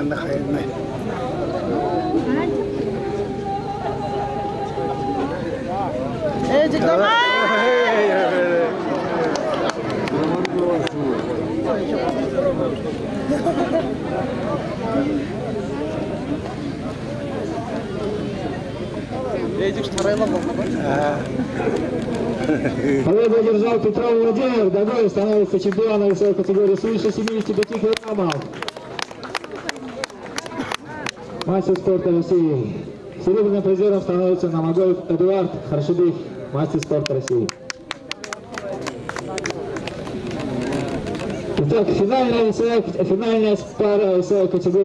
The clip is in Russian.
Нахайный. Эдик, давай! Эдик, что райлом? Победу одержал Петров Владимир. Дагой становится чемпионом весовой категории свыше 75 килограммов. Мастер спорта России. Серебряным призером становится Намагоев Эдуард Харшидых, мастер спорта России. Итак, финальная пара весовой категории.